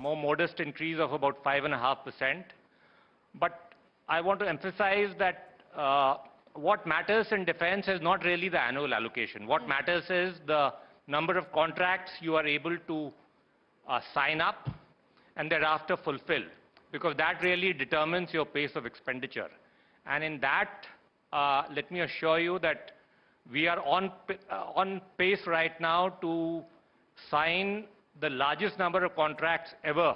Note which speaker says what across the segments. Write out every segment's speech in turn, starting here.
Speaker 1: more modest increase of about 5.5%. But I want to emphasize that what matters in defense is not really the annual allocation. What matters is the number of contracts you are able to sign up and thereafter fulfill, because that really determines your pace of expenditure. And in that, let me assure you that we are on pace right now to sign the largest number of contracts ever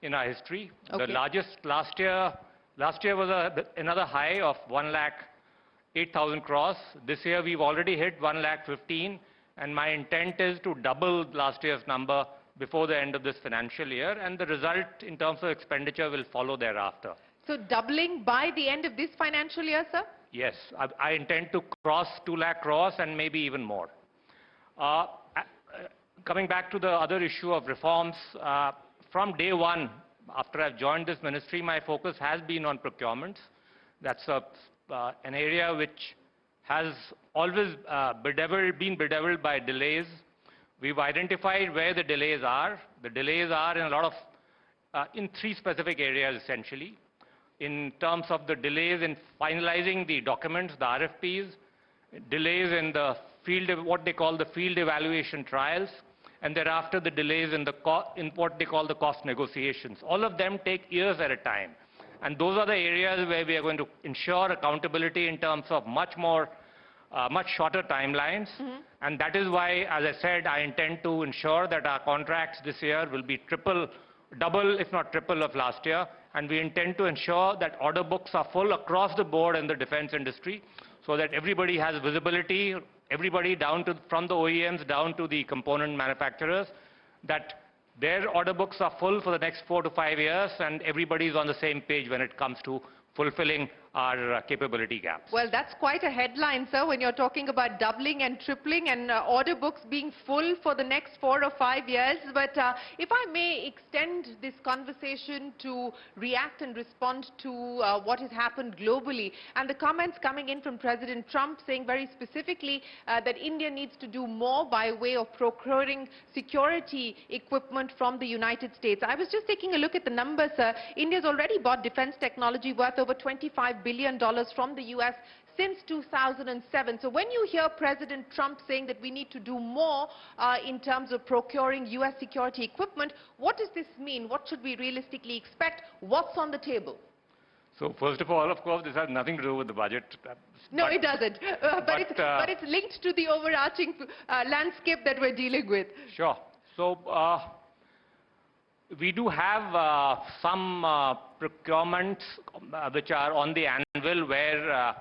Speaker 1: in our history. Okay. The largest last year was another high of 1,08,000 crores. This year we've already hit 1,15,000, and my intent is to double last year's number before the end of this financial year, and the result in terms of expenditure will follow thereafter. So doubling by the end of this financial year, sir? Yes, I intend to cross 2 lakh crores and maybe even more. Coming back to the other issue of reforms, from day one, after I've joined this ministry, my focus has been on procurements. That's an area which has always been bedeviled by delays. We've identified where the delays are. The delays are in a lot of, in 3 specific areas essentially. In terms of the delays in finalizing the documents, the RFPs, delays in the field, what they call the field evaluation trials, and thereafter the delays in what they call the cost negotiations. All of them take years at a time. And those are the areas where we are going to ensure accountability in terms of much shorter timelines. And that is why, as I said, I intend to ensure that our contracts this year will be double, if not triple of last year. And we intend to ensure that order books are full across the board in the defense industry, so that everybody has visibility, everybody from the OEMs down to the component manufacturers, that their order books are full for the next 4 to 5 years, and everybody is on the same page when it comes to fulfilling our capability gaps. Well, that's quite a headline, sir, when you're talking about doubling and tripling and order books being full for the next 4 or 5 years. But if I may extend this conversation to react and respond to what has happened globally, and the comments coming in from President Trump saying very specifically that India needs to do more by way of procuring security equipment from the United States. I was just taking a look at the numbers, sir. India's already bought defense technology worth over $25 billion from the US since 2007. So when you hear President Trump saying that we need to do more in terms of procuring US security equipment, what does this mean? What should we realistically expect? What's on the table? So first of all, of course, this has nothing to do with the budget. No, it doesn't. But it's linked to the overarching landscape that we're dealing with. Sure. So we do have some procurements which are on the anvil where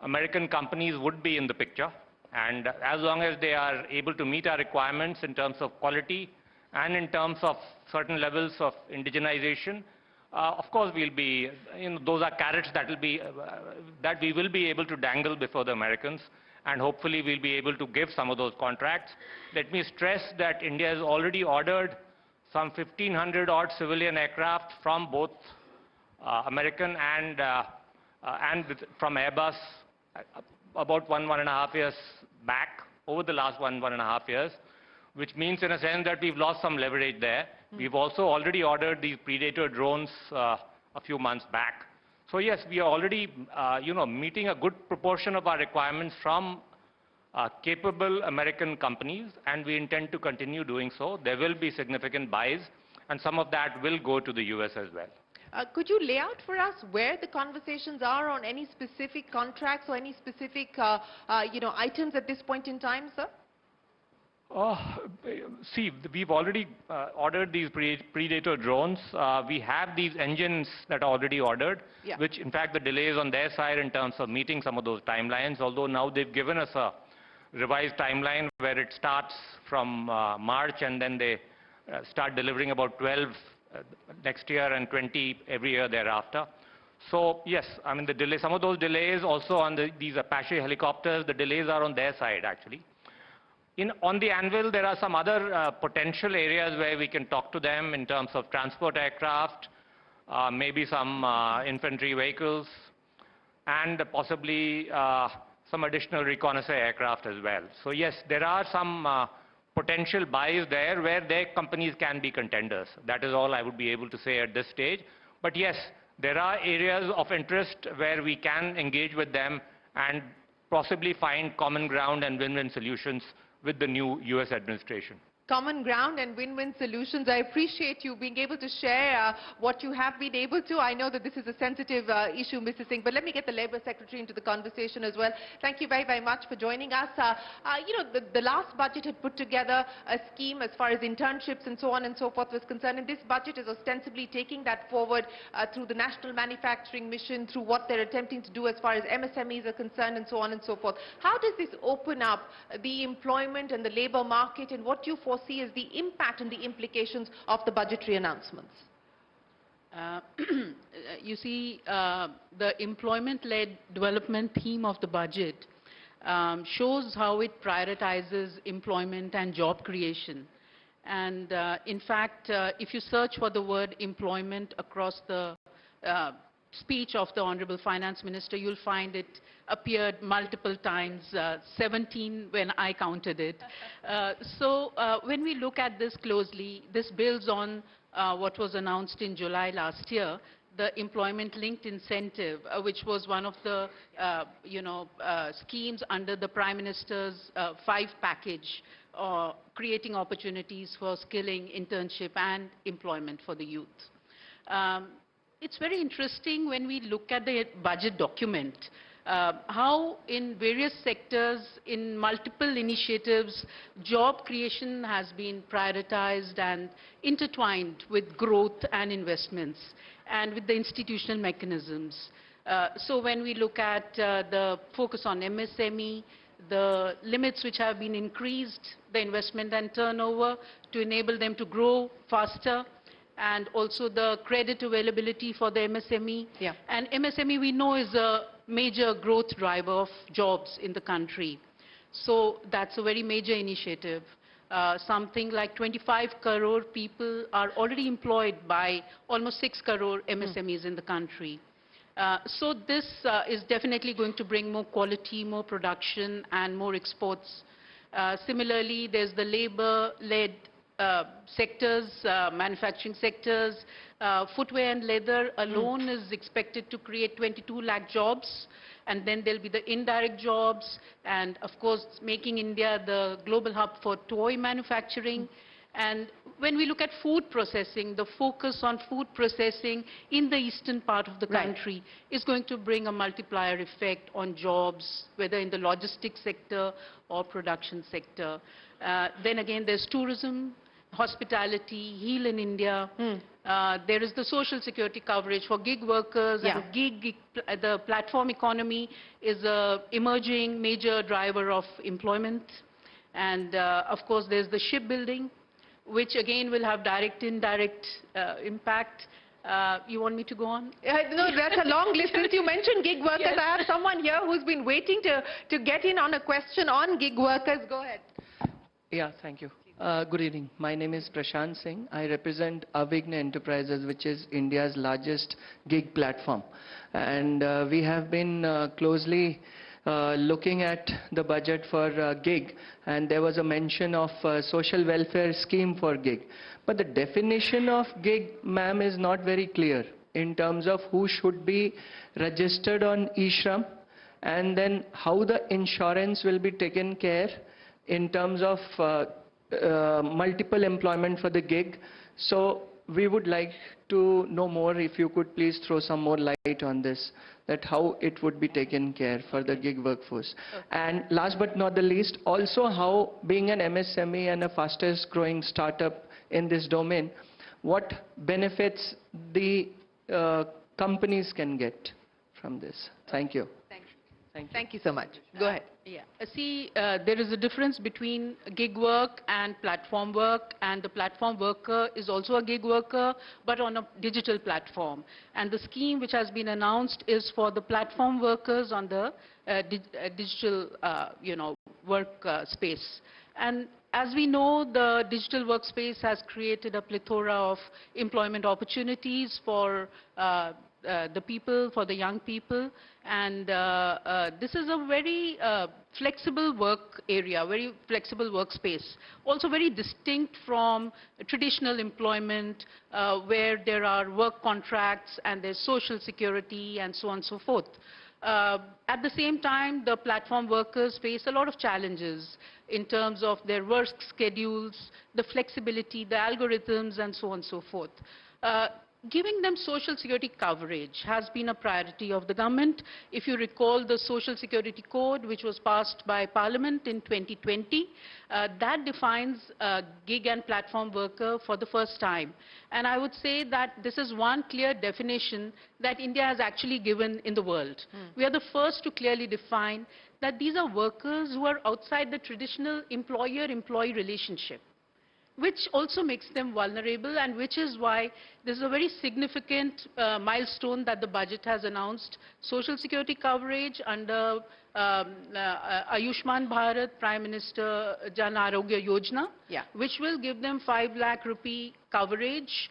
Speaker 1: American companies would be in the picture. And as long as they are able to meet our requirements in terms of quality and in terms of certain levels of indigenization, of course we'll be, those are carrots that we will be able to dangle before the Americans. And hopefully we'll be able to give some of those contracts. Let me stress that India has already ordered some 1,500 odd civilian aircraft from both American and from Airbus about 1.5 years back, over the last 1.5 years, which means in a sense that we've lost some leverage there. We've also already ordered these Predator drones a few months back. So yes, we are already meeting a good proportion of our requirements from capable American companies, and we intend to continue doing so. There will be significant buys, and some of that will go to the US as well. Could you lay out for us where the conversations are on any specific contracts or any specific items at this point in time, sir? See, we've already ordered these Predator drones. We have these engines that are already ordered, which in fact the delays on their side in terms of meeting some of those timelines, although now they've given us a revised timeline where it starts from March, and then they start delivering about 12 next year and 20 every year thereafter. So yes, I mean some of those delays also on these Apache helicopters, the delays are on their side actually. On the anvil, there are some other potential areas where we can talk to them in terms of transport aircraft, maybe some infantry vehicles, and possibly some additional reconnaissance aircraft as well. So yes, there are some potential buys there where their companies can be contenders. That is all I would be able to say at this stage. But yes, there are areas of interest where we can engage with them and possibly find common ground and win-win solutions with the new US administration.
Speaker 2: Common ground and win-win solutions. I appreciate you being able to share what you have been able to. I know that this is a sensitive issue, Mr. Singh, but let me get the Labour Secretary into the conversation as well. Thank you very, very much for joining us. You know, the last budget had put together a scheme as far as internships and so on and so forth was concerned, and this budget is ostensibly taking that forward through the National Manufacturing Mission, through what they're attempting to do as far as MSMEs are concerned and so on and so forth. How does this open up the employment and the labour market, and what do you foresee as the impact and the implications of the budgetary announcements?
Speaker 3: You see, the employment-led development theme of the budget shows how it prioritizes employment and job creation. And in fact, if you search for the word employment across the speech of the Honorable Finance Minister, you'll find it appeared multiple times, 17 when I counted it. So when we look at this closely, this builds on what was announced in July last year, the employment-linked incentive, which was one of the schemes under the Prime Minister's 5 package, creating opportunities for skilling, internship and employment for the youth. It's very interesting when we look at the budget document, how in various sectors, in multiple initiatives, job creation has been prioritized and intertwined with growth and investments and with the institutional mechanisms. So when we look at the focus on MSME, the limits which have been increased, the investment and turnover to enable them to grow faster, and also the credit availability for the MSME.
Speaker 2: Yeah.
Speaker 3: And MSME, we know, is a major growth driver of jobs in the country. So that's a very major initiative. Something like 25 crore people are already employed by almost 6 crore MSMEs in the country. So this is definitely going to bring more quality, more production and more exports. Similarly, there's the labor-led sectors, manufacturing sectors, footwear and leather alone is expected to create 22 lakh jobs, and then there'll be the indirect jobs, and of course making India the global hub for toy manufacturing. And when we look at food processing, the focus on food processing in the eastern part of the country is going to bring a multiplier effect on jobs, whether in the logistics sector or production sector. Then again, there's tourism, hospitality, Heal in India. There is the social security coverage for gig workers.
Speaker 2: Yeah.
Speaker 3: And the platform economy is an emerging major driver of employment. And of course, there's the shipbuilding, which again will have direct, indirect impact. You want me to go on?
Speaker 2: No, that's a long list. Since you mentioned gig workers, yes. I have someone here who's been waiting to get in on a question on gig workers. Go ahead.
Speaker 4: Yeah, thank you. Good evening. My name is Prashant Singh. I represent Avigna Enterprises, which is India's largest gig platform. And we have been closely looking at the budget for gig, and there was a mention of social welfare scheme for gig. But the definition of gig, ma'am, is not very clear in terms of who should be registered on eShram, and then how the insurance will be taken care in terms of multiple employment for the gig. So we would like to know more, if you could please throw some more light on this, that how it would be taken care for the gig workforce. Okay. And last but not the least, also how, being an MSME and a fastest growing startup in this domain, what benefits the companies can get from this. Thank you.
Speaker 2: Thank you so much. Go ahead.
Speaker 3: Yeah. See, there is a difference between gig work and platform work, and the platform worker is also a gig worker, but on a digital platform. And the scheme which has been announced is for the platform workers on the digital, work space. And as we know, the digital workspace has created a plethora of employment opportunities for the people, for the young people. And this is a very flexible work area, very flexible workspace. Also very distinct from traditional employment where there are work contracts and there's social security and so on and so forth. At the same time, the platform workers face a lot of challenges in terms of their work schedules, the flexibility, the algorithms, and so on and so forth. Giving them social security coverage has been a priority of the government. If you recall the Social Security Code, which was passed by Parliament in 2020, that defines a gig and platform worker for the first time. And I would say that this is one clear definition that India has actually given in the world. We are the first to clearly define that these are workers who are outside the traditional employer-employee relationship, which also makes them vulnerable, and which is why this is a very significant milestone that the budget has announced. Social security coverage under Ayushman Bharat, Prime Minister Jan Arogya Yojana, which will give them 5 lakh rupee coverage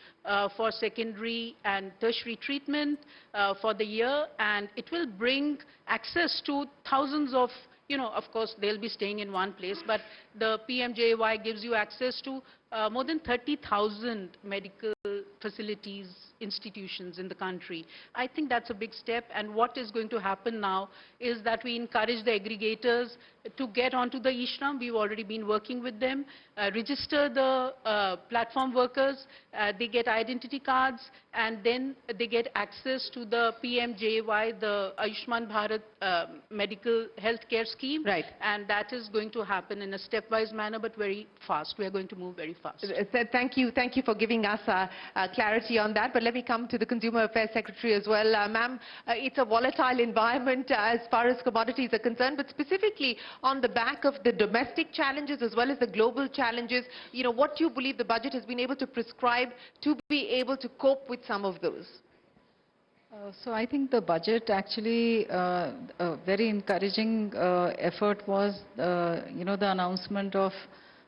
Speaker 3: for secondary and tertiary treatment for the year, and it will bring access to thousands of, of course, they'll be staying in one place, but the PMJAY gives you access to more than 30,000 medical facilities, institutions in the country. I think that's a big step, and what is going to happen now is that we encourage the aggregators to get onto the e-Shram. We've already been working with them, register the platform workers, they get identity cards, and then they get access to the PMJAY, the Ayushman Bharat medical health care scheme.
Speaker 2: Right.
Speaker 3: And that is going to happen in a stepwise manner, but very fast. We are going to move very fast.
Speaker 2: Thank you for giving us clarity on that. But let me come to the Consumer Affairs Secretary as well. Ma'am, it's a volatile environment as far as commodities are concerned, but specifically on the back of the domestic challenges as well as the global challenges, what do you believe the budget has been able to prescribe to be able to cope with some of those?
Speaker 5: So I think the budget actually, a very encouraging effort was, the announcement of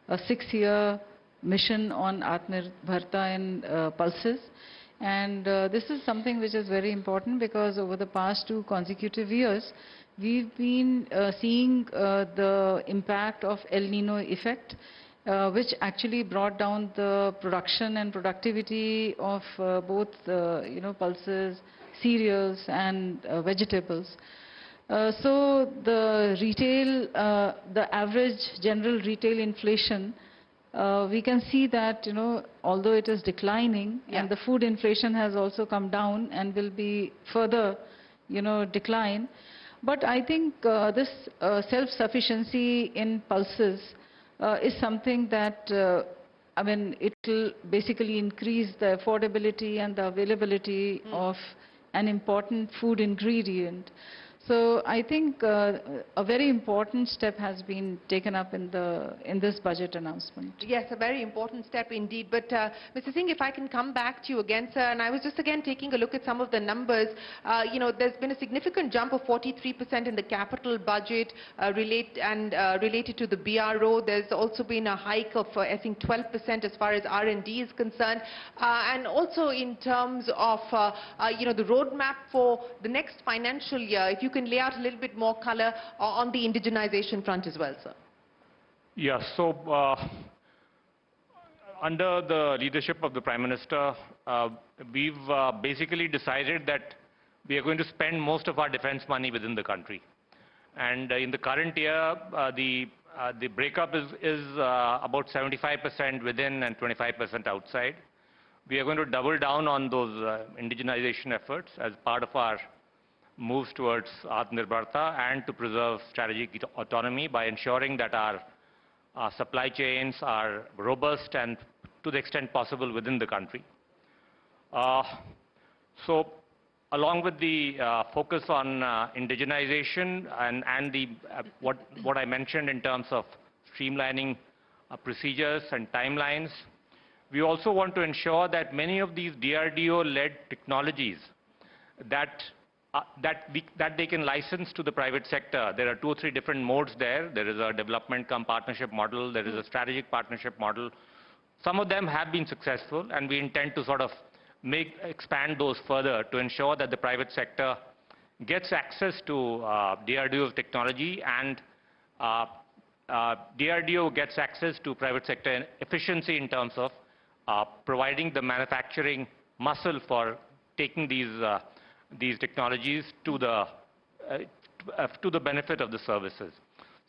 Speaker 5: a 6-year mission on Atmanirbharta in pulses. And this is something which is very important because over the past 2 consecutive years, we've been seeing the impact of El Nino effect, which actually brought down the production and productivity of both, pulses, cereals and vegetables. So the retail, the average general retail inflation, we can see that, although it is declining, and the food inflation has also come down and will be further, decline. But I think this self-sufficiency in pulses is something that, it will basically increase the affordability and the availability of an important food ingredient. So I think a very important step has been taken up in this budget announcement.
Speaker 2: Yes, a very important step indeed. But Mr. Singh, if I can come back to you again, sir, and I was just again taking a look at some of the numbers. There's been a significant jump of 43% in the capital budget related to the BRO. There's also been a hike of, I think, 12% as far as R&D is concerned. And also in terms of, the roadmap for the next financial year, if you can lay out a little bit more color on the indigenization front as well, sir.
Speaker 1: Yes, so under the leadership of the Prime Minister, we've basically decided that we are going to spend most of our defense money within the country. And in the current year, the breakup is about 75% within and 25% outside. We are going to double down on those indigenization efforts as part of our moves towards Atmanirbharta and to preserve strategic autonomy by ensuring that our supply chains are robust and to the extent possible within the country. So along with the focus on indigenization and the what I mentioned in terms of streamlining procedures and timelines, we also want to ensure that many of these DRDO-led technologies that they can license to the private sector. There are 2 or 3 different modes there. There is a development cum partnership model. There is a strategic partnership model. Some of them have been successful, and we intend to sort of expand those further to ensure that the private sector gets access to DRDO's technology and DRDO gets access to private sector efficiency in terms of providing the manufacturing muscle for taking these technologies to the benefit of the services.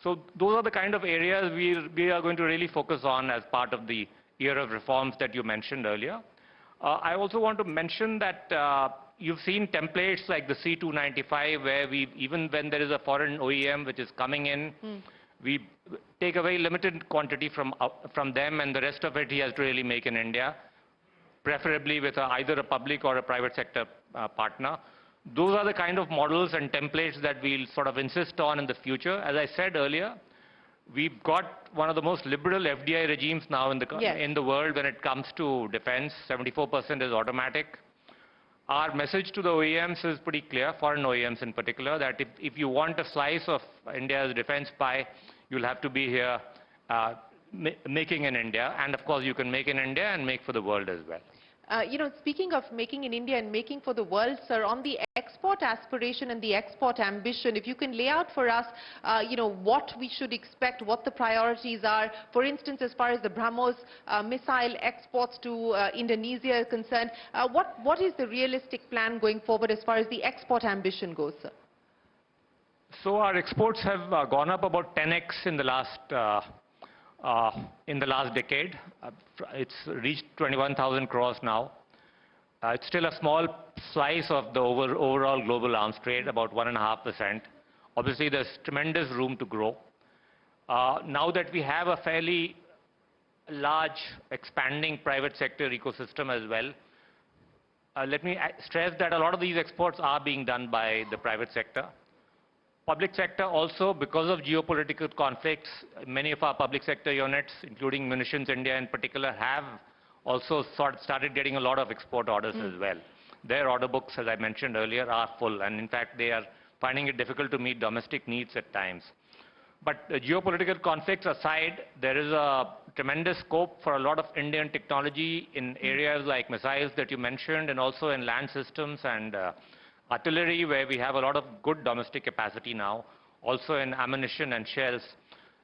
Speaker 1: So those are the kind of areas we are going to really focus on as part of the year of reforms that you mentioned earlier. I also want to mention that you've seen templates like the C295 where even when there is a foreign OEM which is coming in, we take a very limited quantity from them, and the rest of it he has to really make in India, preferably with either a public or a private sector partner. Those are the kind of models and templates that we'll sort of insist on in the future. As I said earlier, we've got one of the most liberal FDI regimes now in the world when it comes to defense. 74% is automatic. Our message to the OEMs is pretty clear, foreign OEMs in particular, that if you want a slice of India's defense pie, you'll have to be here making in India. And of course, you can make in India and make for the world as well.
Speaker 2: Speaking of making in India and making for the world, sir, on the export aspiration and the export ambition, if you can lay out for us, what we should expect, what the priorities are. For instance, as far as the BrahMos missile exports to Indonesia are concerned, what is the realistic plan going forward as far as the export ambition goes, sir?
Speaker 1: So our exports have gone up about 10x in the last decade. It's reached 21,000 crores now. It's still a small slice of the overall global arms trade, about 1.5%. Obviously, there's tremendous room to grow. Now that we have a fairly large, expanding private sector ecosystem as well, let me stress that a lot of these exports are being done by the private sector. Public sector also, because of geopolitical conflicts, many of our public sector units, including Munitions India in particular, have also started getting a lot of export orders as well. Their order books, as I mentioned earlier, are full, and in fact, they are finding it difficult to meet domestic needs at times. But geopolitical conflicts aside, there is a tremendous scope for a lot of Indian technology in areas like missiles that you mentioned, and also in land systems and artillery, where we have a lot of good domestic capacity now, also in ammunition and shells.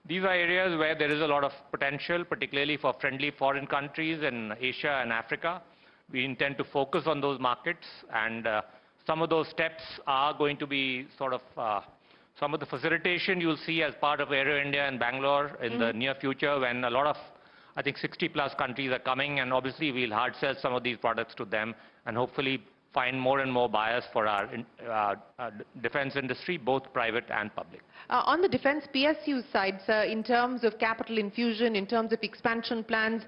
Speaker 1: These are areas where there is a lot of potential, particularly for friendly foreign countries in Asia and Africa. We intend to focus on those markets, and some of those steps are going to be sort of some of the facilitation you'll see as part of Aero India in Bangalore in the near future, when a lot of, I think, 60+ countries are coming, and obviously we'll hard sell some of these products to them and hopefully find more and more buyers for our defense industry, both private and public.
Speaker 2: On the defense PSU side, sir, in terms of capital infusion, in terms of expansion plans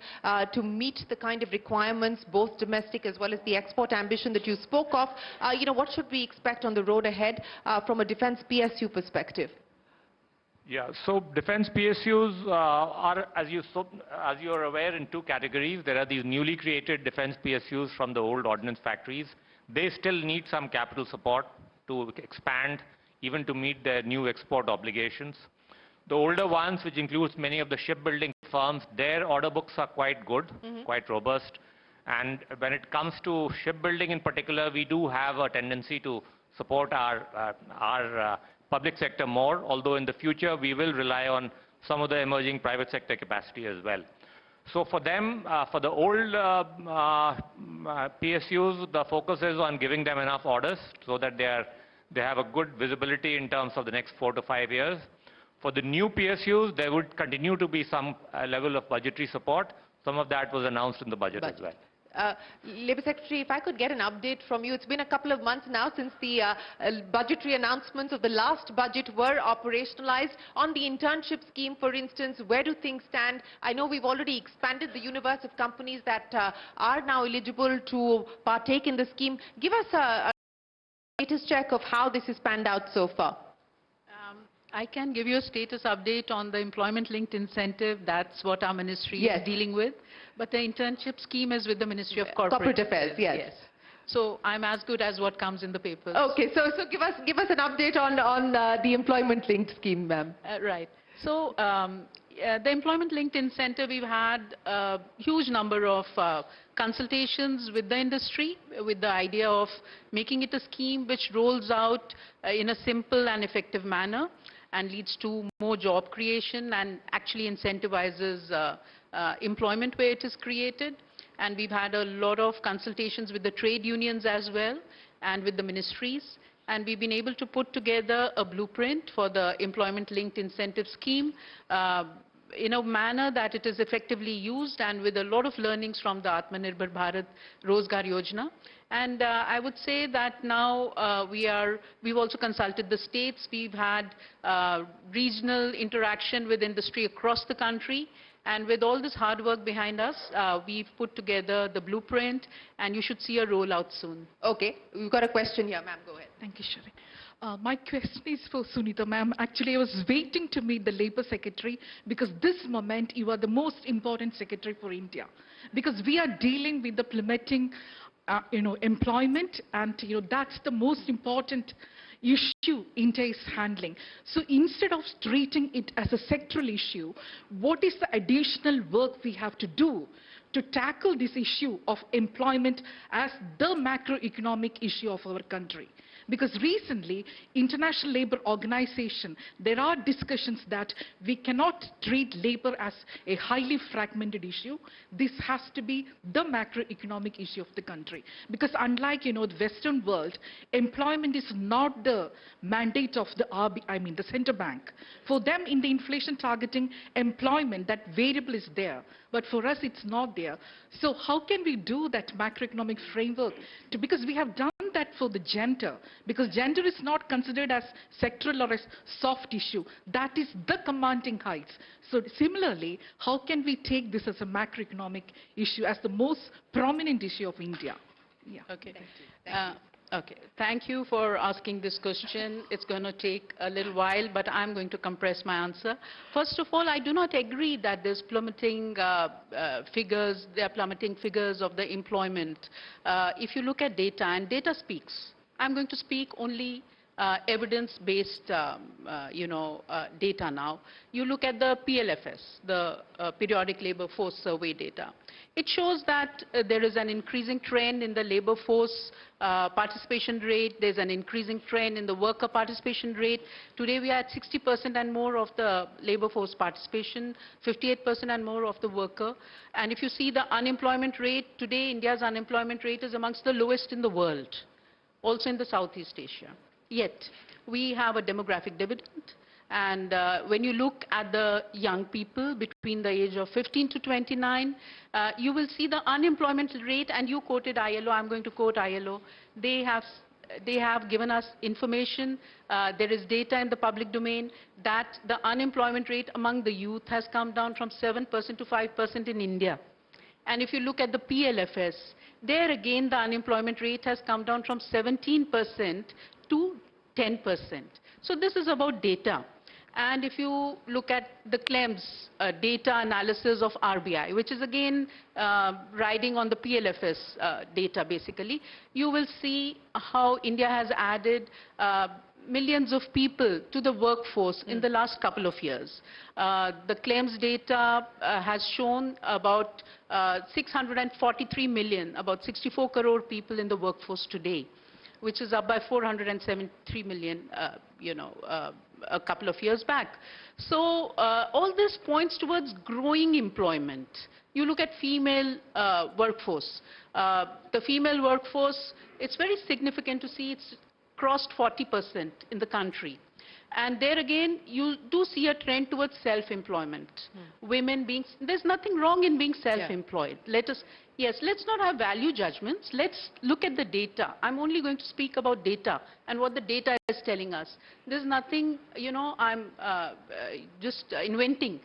Speaker 2: to meet the kind of requirements, both domestic as well as the export ambition that you spoke of, what should we expect on the road ahead from a defense PSU perspective?
Speaker 1: Yeah, so defense PSUs are, as you're aware, in two categories. There are these newly created defense PSUs from the old ordnance factories. They still need some capital support to expand, even to meet their new export obligations. The older ones, which includes many of the shipbuilding firms, their order books are quite good, quite robust. And when it comes to shipbuilding in particular, we do have a tendency to support our public sector more, although in the future we will rely on some of the emerging private sector capacity as well. So for them, for the old PSUs, the focus is on giving them enough orders so that they have a good visibility in terms of the next 4 to 5 years. For the new PSUs, there would continue to be some level of budgetary support. Some of that was announced in the budget as well.
Speaker 2: Labour Secretary, if I could get an update from you. It's been a couple of months now since the budgetary announcements of the last budget were operationalized. On the internship scheme, for instance, where do things stand? I know we've already expanded the universe of companies that are now eligible to partake in the scheme. Give us a status check of how this has panned out so far.
Speaker 3: I can give you a status update on the employment-linked incentive. That's what our ministry is dealing with. But the internship scheme is with the Ministry of Corporate
Speaker 2: Affairs. Yes.
Speaker 3: So I'm as good as what comes in the papers.
Speaker 2: Okay, so give us an update on the employment-linked scheme, ma'am.
Speaker 3: Right. So the employment-linked incentive, we've had a huge number of consultations with the industry with the idea of making it a scheme which rolls out in a simple and effective manner and leads to more job creation and actually incentivizes employment where it is created. And we've had a lot of consultations with the trade unions as well and with the ministries. And we've been able to put together a blueprint for the employment-linked incentive scheme in a manner that it is effectively used and with a lot of learnings from the Atmanirbhar Bharat Rozgar Yojana. And I would say that now we've also consulted the states. We've had regional interaction with industry across the country. And with all this hard work behind us, we've put together the blueprint, and you should see a rollout soon.
Speaker 2: Okay, we've got a question here, ma'am. Go ahead.
Speaker 6: Thank you, Shereen. My question is for Sumita, ma'am. Actually, I was waiting to meet the Labour Secretary because this moment you are the most important secretary for India. Because we are dealing with the plummeting, employment, and that's the most important issue India is handling. So instead of treating it as a sectoral issue, what is the additional work we have to do to tackle this issue of employment as the macroeconomic issue of our country? Because recently, International Labour Organization, there are discussions that we cannot treat labor as a highly fragmented issue. This has to be the macroeconomic issue of the country. Because unlike, the Western world, employment is not the mandate of the the central bank. For them, in the inflation targeting employment, that variable is there. But for us, it's not there. So how can we do that macroeconomic framework? Because we have done that for the gender, because gender is not considered as sectoral or as soft issue. That is the commanding heights. So similarly, how can we take this as a macroeconomic issue, as the most prominent issue of India?
Speaker 3: Yeah. Okay. Okay. Thank you for asking this question. It's going to take a little while, but I'm going to compress my answer. First of all, I do not agree that there's plummeting figures. There are plummeting figures of the employment. If you look at data, and data speaks, I'm going to speak only evidence-based, data now. You look at the PLFS, the Periodic Labour Force Survey data. It shows that there is an increasing trend in the labour force participation rate. There's an increasing trend in the worker participation rate. Today we are at 60% and more of the labour force participation, 58% and more of the worker. And if you see the unemployment rate, today India's unemployment rate is amongst the lowest in the world, also in the Southeast Asia. Yet, we have a demographic dividend. And when you look at the young people between the age of 15 to 29, you will see the unemployment rate, and you quoted ILO, I'm going to quote ILO. They have given us information, there is data in the public domain, that the unemployment rate among the youth has come down from 7% to 5% in India. And if you look at the PLFS, there again the unemployment rate has come down from 17% to 10%. So this is about data. And if you look at the CLEMS data analysis of RBI, which is again riding on the PLFS data basically, you will see how India has added millions of people to the workforce in the last couple of years. The CLEMS data has shown about 643 million, about 64 crore people in the workforce today, which is up by 473 million, a couple of years back. So all this points towards growing employment. You look at female workforce. The female workforce, it's very significant to see it's crossed 40% in the country. And there again, you do see a trend towards self-employment. Women being, there's nothing wrong in being self-employed. Let's not have value judgments. Let's look at the data. I'm only going to speak about data and what the data is telling us. There's nothing, I'm just inventing.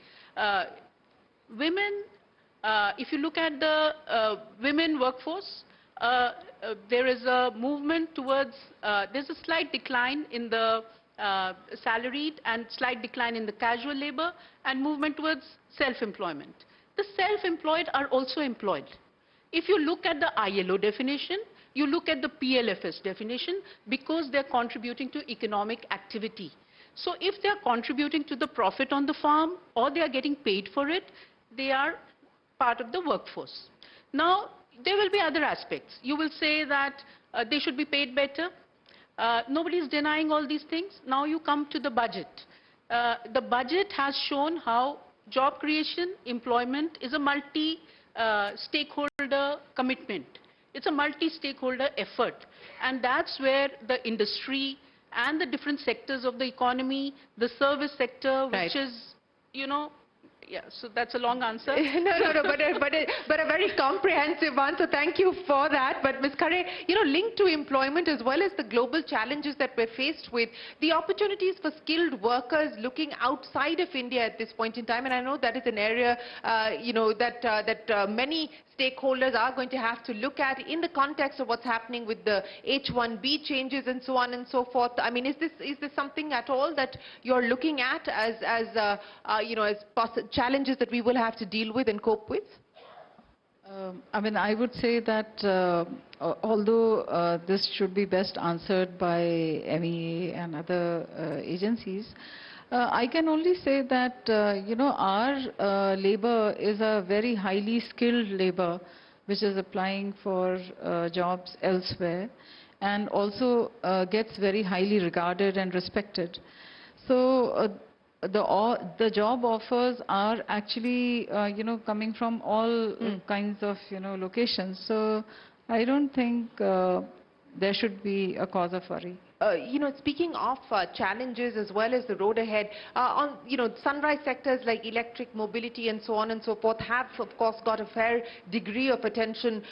Speaker 3: Women, if you look at the women workforce, there is a movement towards, there's a slight decline in the salaried and slight decline in the casual labor and movement towards self-employment. The self-employed are also employed. If you look at the ILO definition, you look at the PLFS definition, because they're contributing to economic activity. So if they are contributing to the profit on the farm or they are getting paid for it, they are part of the workforce. Now, there will be other aspects. You will say that they should be paid better. Nobody is denying all these things. Now you come to the budget. The budget has shown how job creation, employment is a multi-stakeholder commitment. It's a multi-stakeholder effort. And that's where the industry and the different sectors of the economy, the service sector, which is, you know, yeah, so that's a long answer.
Speaker 2: No, but a very comprehensive one, so thank you for that. But Ms. Khare, you know, linked to employment as well as the global challenges that we're faced with, the opportunities for skilled workers looking outside of India at this point in time, and I know that is an area, you know, that many stakeholders are going to have to look at in the context of what's happening with the H-1B changes and so on and so forth. I mean, is this something at all that you're looking at as you know, as challenges that we will have to deal with and cope with?
Speaker 5: I mean, I would say that although this should be best answered by MEA and other agencies, I can only say that, you know, our labor is a very highly skilled labor, which is applying for jobs elsewhere, and also gets very highly regarded and respected. So the job offers are actually, you know, coming from all kinds of, you know, locations. So I don't think there should be a cause of worry.
Speaker 2: You know, speaking of challenges as well as the road ahead, on, you know, sunrise sectors like electric mobility and so on and so forth have, of course, got a fair degree of attention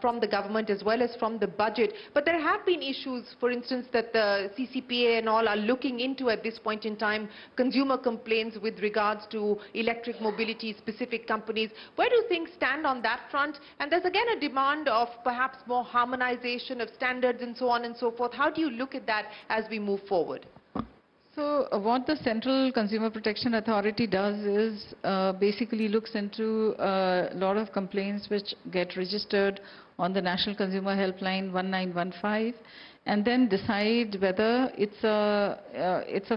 Speaker 2: from the government as well as from the budget. But there have been issues, for instance, that the CCPA and all are looking into at this point in time, consumer complaints with regards to electric mobility, specific companies. Where do things stand on that front? And there's again a demand of perhaps more harmonization of standards and so on and so forth. How do you look at that as we move forward?
Speaker 5: So what the Central Consumer Protection Authority does is basically looks into a lot of complaints which get registered on the National Consumer Helpline 1915, and then decide whether it's a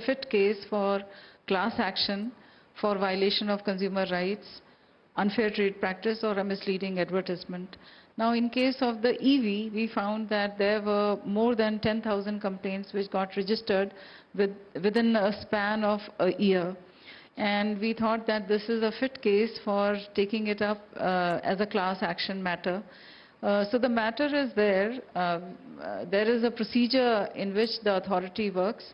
Speaker 5: fit case for class action for violation of consumer rights, unfair trade practice, or a misleading advertisement. Now, in case of the EV, we found that there were more than 10,000 complaints which got registered within a span of a year. And we thought that this is a fit case for taking it up as a class action matter. So the matter is there. There is a procedure in which the authority works.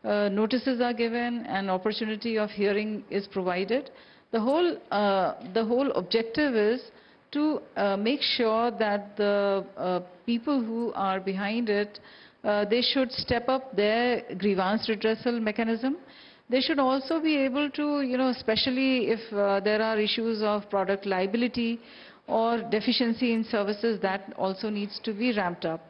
Speaker 5: Notices are given, an opportunity of hearing is provided. The whole objective is to make sure that the people who are behind it, they should step up their grievance redressal mechanism. They should also be able to, you know, especially if there are issues of product liability or deficiency in services, that also needs to be ramped up.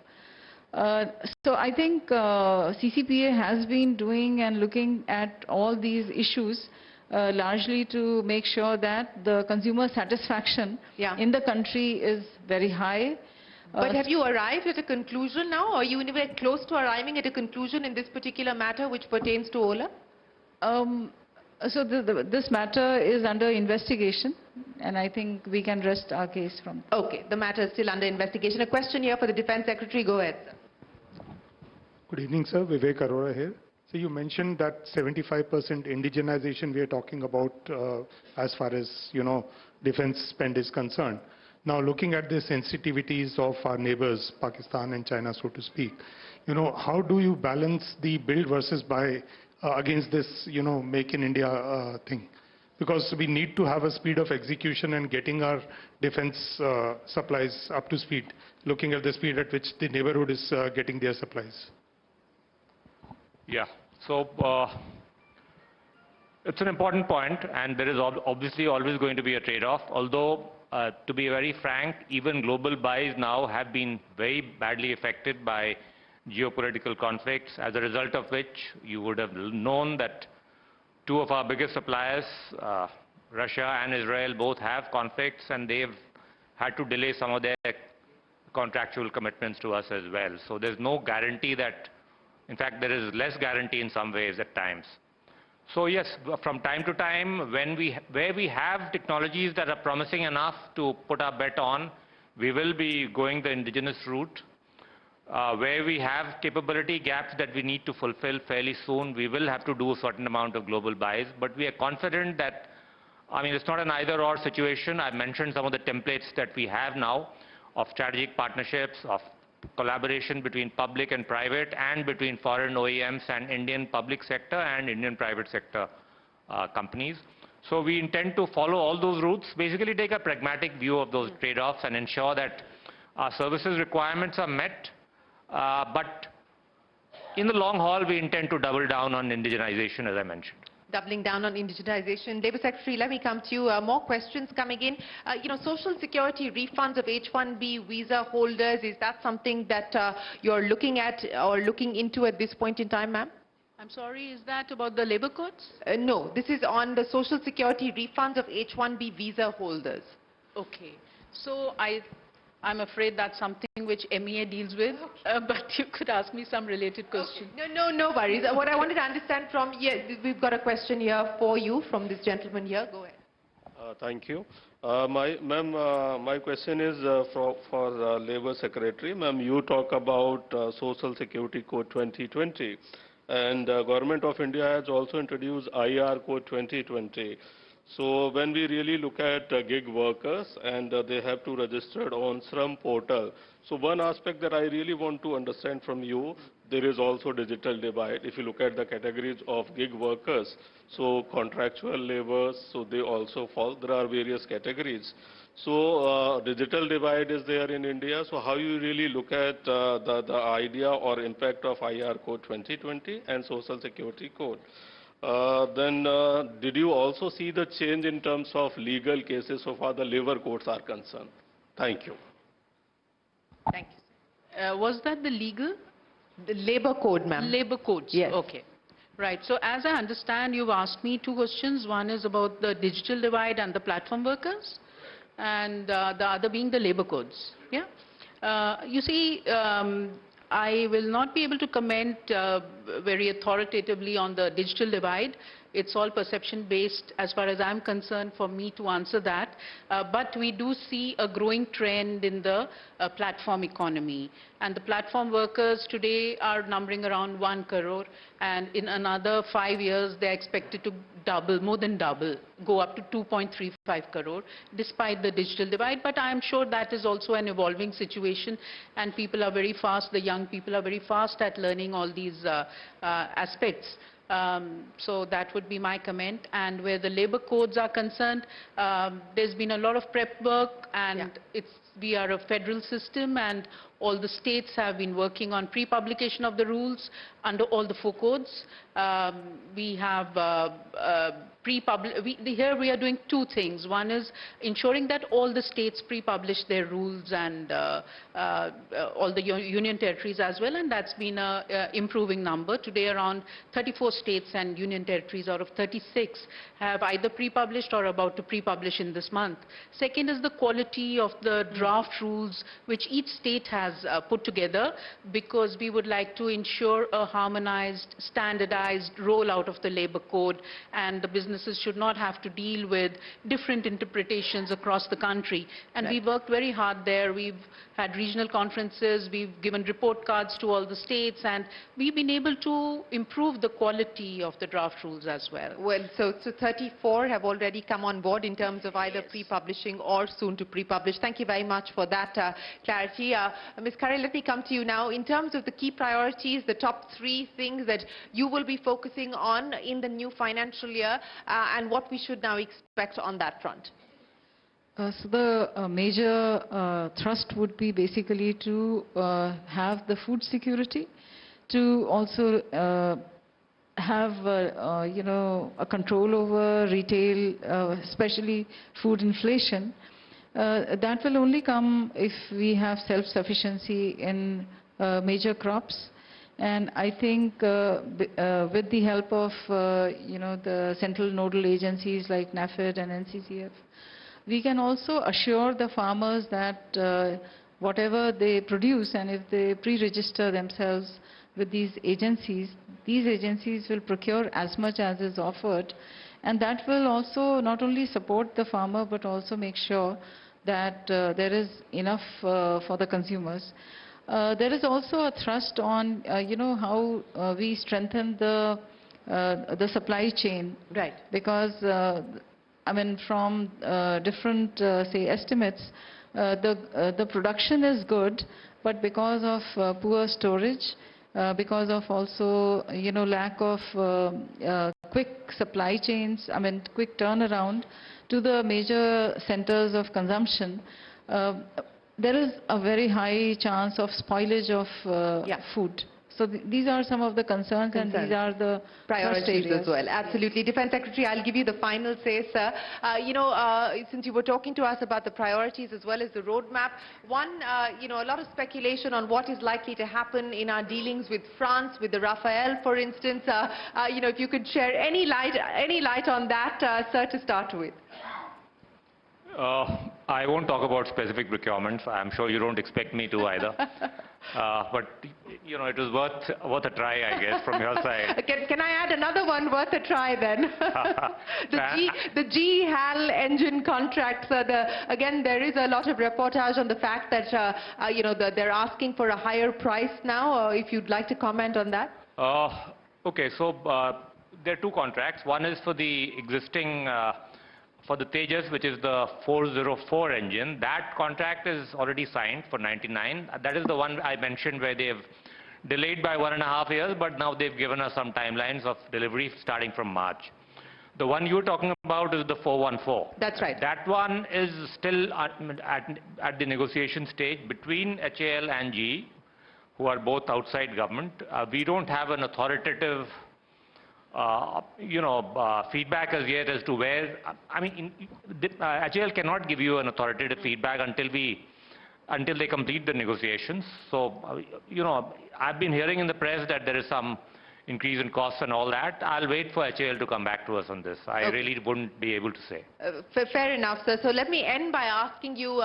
Speaker 5: So I think CCPA has been doing and looking at all these issues largely to make sure that the consumer satisfaction in the country is very high.
Speaker 2: But have you arrived at a conclusion now, or are you anywhere close to arriving at a conclusion in this particular matter which pertains to Ola?
Speaker 5: So this matter is under investigation, and I think we can rest our case from that.
Speaker 2: Okay, the matter is still under investigation. A question here for the Defence Secretary. Go ahead, sir.
Speaker 7: Good evening, sir. Vivek Arora here. So you mentioned that 75% indigenization we are talking about as far as, you know, defense spend is concerned. Now, looking at the sensitivities of our neighbors, Pakistan and China, so to speak, you know, how do you balance the build versus buy against this, you know, Make in India thing? Because we need to have a speed of execution and getting our defense supplies up to speed, looking at the speed at which the neighborhood is getting their supplies.
Speaker 1: Yeah, so it's an important point, and there is obviously always going to be a trade-off. Although, to be very frank, even global buys now have been very badly affected by geopolitical conflicts, as a result of which you would have known that two of our biggest suppliers, Russia and Israel, both have conflicts, and they've had to delay some of their contractual commitments to us as well. So there's no guarantee that In fact, there is less guarantee in some ways at times. So yes, from time to time, where we have technologies that are promising enough to put our bet on, we will be going the indigenous route. Where we have capability gaps that we need to fulfill fairly soon, we will have to do a certain amount of global buys. But we are confident that, I mean, it's not an either-or situation. I've mentioned some of the templates that we have now of strategic partnerships, of collaboration between public and private, and between foreign OEMs and Indian public sector and Indian private sector companies. So we intend to follow all those routes, basically take a pragmatic view of those trade-offs and ensure that our services requirements are met. But in the long haul, we intend to double down on indigenization, as I mentioned.
Speaker 2: Doubling down on indigenization. Labour Secretary, let me come to you. More questions coming in. Social security refunds of H-1B visa holders, is that something that you're looking at or looking into at this point in time, ma'am?
Speaker 3: I'm sorry, is that about the labor codes?
Speaker 2: No, this is on the social security refunds of H-1B visa holders.
Speaker 3: Okay. So I'm afraid that's something which MEA deals with, but you could ask me some related questions.
Speaker 2: Okay. No worries. What I wanted to understand from, yes, we've got a question here for you from this gentleman here. Go ahead.
Speaker 8: Thank you. My question is for Labour Secretary. Ma'am, you talk about Social Security Code 2020, and Government of India has also introduced IR Code 2020. So when we really look at gig workers and they have to register on Shram portal, so one aspect that I really want to understand from you, there is also digital divide. If you look at the categories of gig workers, so contractual laborers, so they also fall. There are various categories. So digital divide is there in India. So how you really look at the idea or impact of IR Code 2020 and Social Security Code? Then did you also see the change in terms of legal cases so far the labor courts are concerned? Thank you.
Speaker 2: Thank you.
Speaker 3: Was that the legal?
Speaker 2: The labor code, ma'am.
Speaker 3: Labor codes.
Speaker 2: Yes.
Speaker 3: Okay. Right. So as I understand, you've asked me two questions. One is about the digital divide and the platform workers, and the other being the labor codes. Yeah. You see, I will not be able to comment very authoritatively on the digital divide. It's all perception based as far as I'm concerned for me to answer that. But we do see a growing trend in the platform economy. And the platform workers today are numbering around 1 crore. And in another 5 years, they're expected to double, more than double, go up to 2.35 crore, despite the digital divide. But I'm sure that is also an evolving situation. And people are very fast, the young people are very fast at learning all these aspects. So that would be my comment. And where the labor codes are concerned, there's been a lot of prep work, and we are a federal system, and all the states have been working on pre-publication of the rules under all the 4 codes. We have here we are doing 2 things. One is ensuring that all the states pre-publish their rules, and all the union territories as well, and that's been an improving number. Today around 34 states and union territories out of 36 have either pre-published or about to pre-publish in this month. Second is the quality of the draft rules which each state has put together, because we would like to ensure a harmonized, standardized rollout of the labor code, and the businesses should not have to deal with different interpretations across the country. And we've worked very hard there. We've had regional conferences, we've given report cards to all the states, and we've been able to improve the quality of the draft rules as well.
Speaker 2: Well, so 34 have already come on board in terms of either pre-publishing or soon to pre-publish. Thank you very much for that clarity. Ms. Khare, let me come to you now. In terms of the key priorities, the top 3 things that you will be focusing on in the new financial year, and what we should now expect on that front.
Speaker 5: So the major thrust would be basically to have the food security, to also have a control over retail, especially food inflation. That will only come if we have self-sufficiency in major crops. And I think with the help of the central nodal agencies like NAFED and NCCF, we can also assure the farmers that whatever they produce, and if they pre-register themselves with these agencies will procure as much as is offered, and that will also not only support the farmer but also make sure that there is enough for the consumers. There is also a thrust on, how we strengthen the supply chain.
Speaker 2: Right.
Speaker 5: Because, from different, estimates, the production is good, but because of poor storage, because of also, lack of quick supply chains, quick turnaround to the major centers of consumption, there is a very high chance of spoilage of food. So these are some of the concerns, and these are the
Speaker 2: priorities as well. Absolutely. Defense Secretary, I'll give you the final say, sir. Since you were talking to us about the priorities as well as the roadmap, one, a lot of speculation on what is likely to happen in our dealings with France, with the Rafale, for instance. If you could share any light on that, sir, to start with.
Speaker 1: I won't talk about specific procurements. I'm sure you don't expect me to either. But, it was worth a try, I guess, from your side.
Speaker 2: Can I add another one worth a try then? the GHAL engine contracts. Again, there is a lot of reportage on the fact that, they're asking for a higher price now. If you'd like to comment on that.
Speaker 1: Okay, so there are two contracts. One is for the existing for the Tejas, which is the 404 engine. That contract is already signed for 99. That is the one I mentioned where they've delayed by 1.5 years, but now they've given us some timelines of delivery starting from March. The one you're talking about is the 414.
Speaker 2: That's right.
Speaker 1: That one is still at the negotiation stage between HAL and GE, who are both outside government. We don't have an authoritative feedback as yet as to where, HAL cannot give you an authoritative feedback until they complete the negotiations. So, I've been hearing in the press that there is some increase in costs and all that. I'll wait for HAL to come back to us on this. I really wouldn't be able to say.
Speaker 2: Fair enough, sir. So let me end by asking you,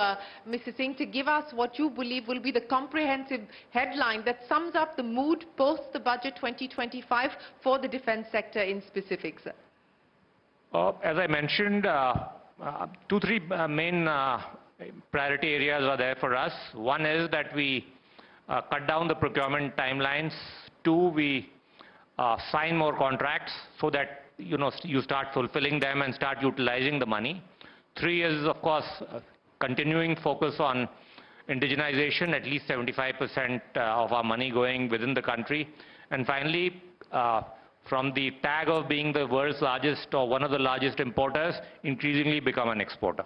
Speaker 2: Mr. Singh, to give us what you believe will be the comprehensive headline that sums up the mood post the budget 2025 for the defense sector in specific, sir.
Speaker 1: As I mentioned, 2-3 main priority areas are there for us. One is that we cut down the procurement timelines. 2, we sign more contracts so that you start fulfilling them and start utilizing the money. 3 is, of course, continuing focus on indigenization, at least 75% of our money going within the country. And finally, from the tag of being the world's largest or one of the largest importers, increasingly become an exporter.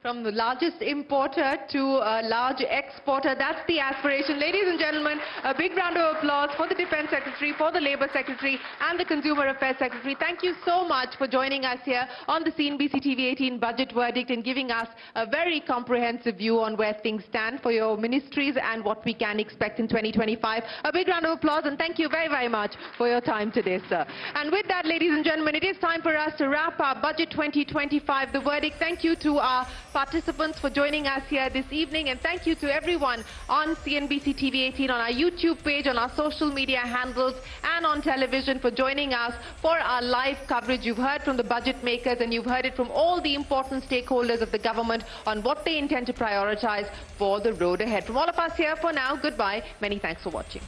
Speaker 2: From the largest importer to a large exporter, that's the aspiration. Ladies and gentlemen, a big round of applause for the Defense Secretary, for the Labour Secretary and the Consumer Affairs Secretary. Thank you so much for joining us here on the CNBC-TV18 budget verdict and giving us a very comprehensive view on where things stand for your ministries and what we can expect in 2025. A big round of applause and thank you very, very much for your time today, sir. And with that, ladies and gentlemen, it is time for us to wrap our budget 2025, the verdict. Thank you to our participants for joining us here this evening, and thank you to everyone on CNBC-TV18, on our YouTube page, on our social media handles and on television for joining us for our live coverage. You've heard from the budget makers and you've heard it from all the important stakeholders of the government on what they intend to prioritize for the road ahead. From all of us here for now, goodbye. Many thanks for watching.